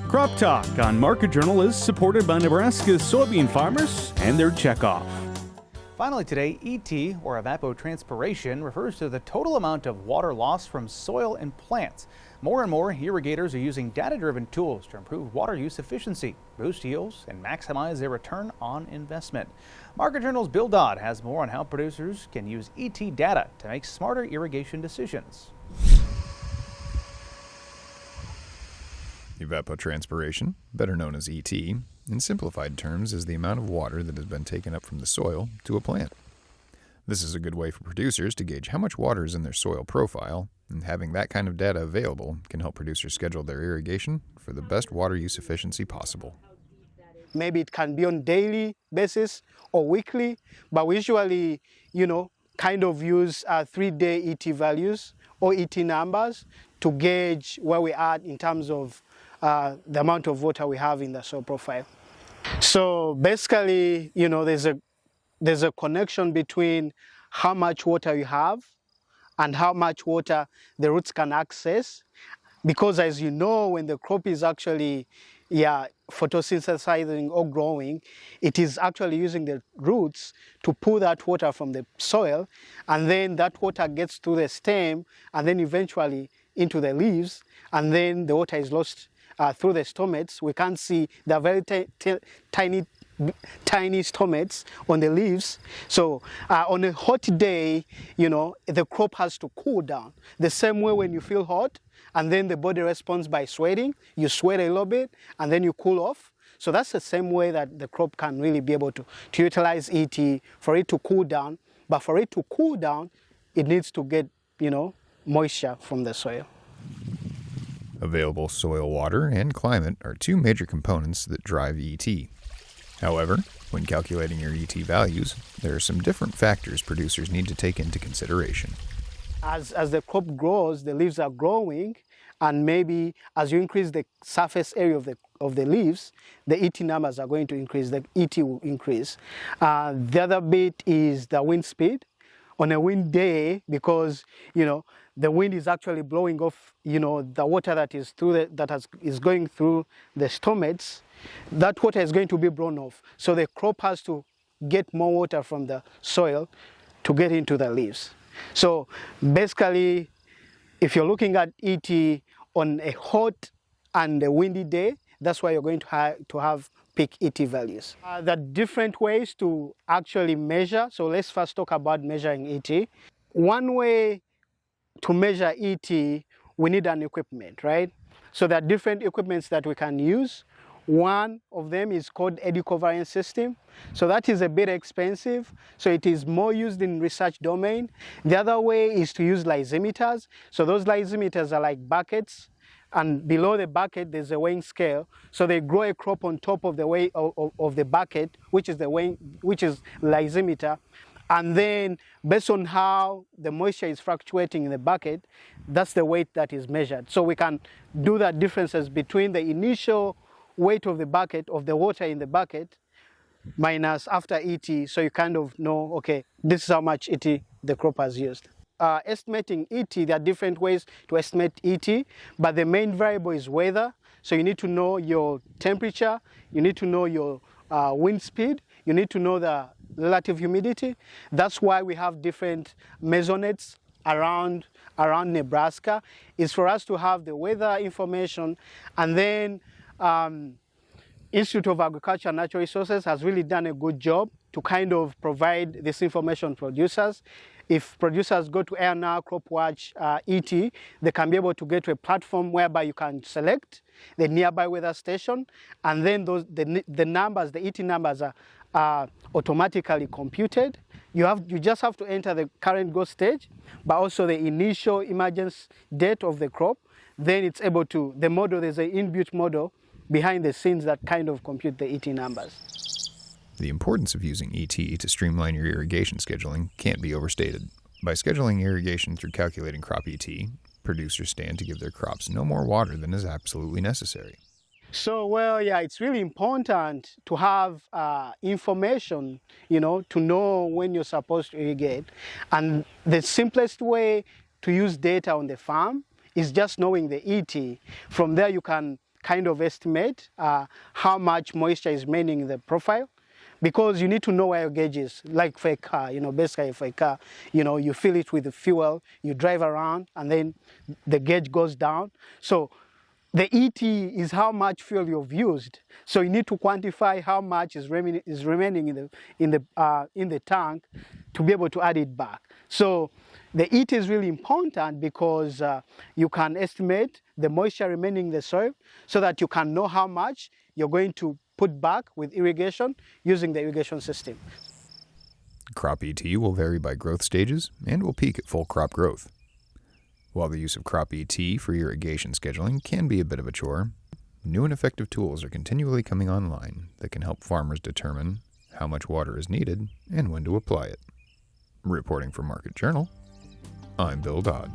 Crop Talk on Market Journal is supported by Nebraska's soybean farmers and their checkoff. Finally today, ET, or evapotranspiration, refers to the total amount of water lost from soil and plants. More and more irrigators are using data-driven tools to improve water use efficiency, boost yields, and maximize their return on investment. Market Journal's Bill Dodd has more on how producers can use ET data to make smarter irrigation decisions. Evapotranspiration, better known as ET, in simplified terms is the amount of water that has been taken up from the soil to a plant. This is a good way for producers to gauge how much water is in their soil profile, and having that kind of data available can help producers schedule their irrigation for the best water use efficiency possible. Maybe it can be on daily basis or weekly, but we usually, kind of use 3-day ET values or ET numbers to gauge where we are in terms of the amount of water we have in the soil profile. So basically, there's a connection between how much water you have and how much water the roots can access. Because as you know, when the crop is actually photosynthesizing or growing, it is actually using the roots to pull that water from the soil, and then that water gets to the stem and then eventually into the leaves, and then the water is lost through the stomachs. We can see the very tiny stomachs on the leaves. So on a hot day, the crop has to cool down. The same way when you feel hot, and then the body responds by sweating. You sweat a little bit, and then you cool off. So that's the same way that the crop can really be able to utilize ET for it to cool down. But for it to cool down, it needs to get, moisture from the soil. Available soil water and climate are two major components that drive ET. However, when calculating your ET values, there are some different factors producers need to take into consideration. As the crop grows, the leaves are growing, and maybe as you increase the surface area of the leaves, the ET numbers are going to increase, the ET will increase. The other bit is the wind speed. On a wind day, because the wind is actually blowing off the water that is is going through the stomachs, that water is going to be blown off. So the crop has to get more water from the soil to get into the leaves. So basically, if you're looking at ET on a hot and a windy day, that's why you're going to have peak ET values. There are different ways to actually measure. So let's first talk about measuring ET. One way to measure ET, we need an equipment, right? So there are different equipments that we can use. One of them is called eddy covariance system. So that is a bit expensive. So it is more used in research domain. The other way is to use lysimeters. So those lysimeters are like buckets, and below the bucket there's a weighing scale. So they grow a crop on top of the weight of the bucket, which is lysimeter. And then based on how the moisture is fluctuating in the bucket, that's the weight that is measured. So we can do the differences between the initial weight of the bucket, of the water in the bucket, minus after ET, so you kind of know, okay, this is how much ET the crop has used. Estimating ET, there are different ways to estimate ET, but the main variable is weather. So you need to know your temperature, you need to know your wind speed, you need to know the relative humidity. That's why we have different mesonautes around Nebraska, is for us to have the weather information. And then Institute of Agriculture and Natural Resources has really done a good job to kind of provide this information to producers. If producers go to ANR CropWatch ET, they can be able to get to a platform whereby you can select the nearby weather station, and then the numbers, the ET numbers are automatically computed. You just have to enter the current growth stage, but also the initial emergence date of the crop. Then it's able to, the model, there's an inbuilt model behind the scenes that kind of compute the ET numbers. The importance of using ET to streamline your irrigation scheduling can't be overstated. By scheduling irrigation through calculating crop ET, producers stand to give their crops no more water than is absolutely necessary. So, it's really important to have information, to know when you're supposed to irrigate. And the simplest way to use data on the farm is just knowing the ET. From there, you can kind of estimate how much moisture is remaining in the profile, because you need to know where your gauge is. Like for a car, basically for a car, you fill it with the fuel, you drive around, and then the gauge goes down. So the ET is how much fuel you've used. So you need to quantify how much is remaining in the tank to be able to add it back. So the ET is really important because you can estimate the moisture remaining in the soil so that you can know how much you're going to put back with irrigation using the irrigation system. Crop ET will vary by growth stages and will peak at full crop growth. While the use of crop ET for irrigation scheduling can be a bit of a chore, new and effective tools are continually coming online that can help farmers determine how much water is needed and when to apply it. Reporting for Market Journal, I'm Bill Dodd.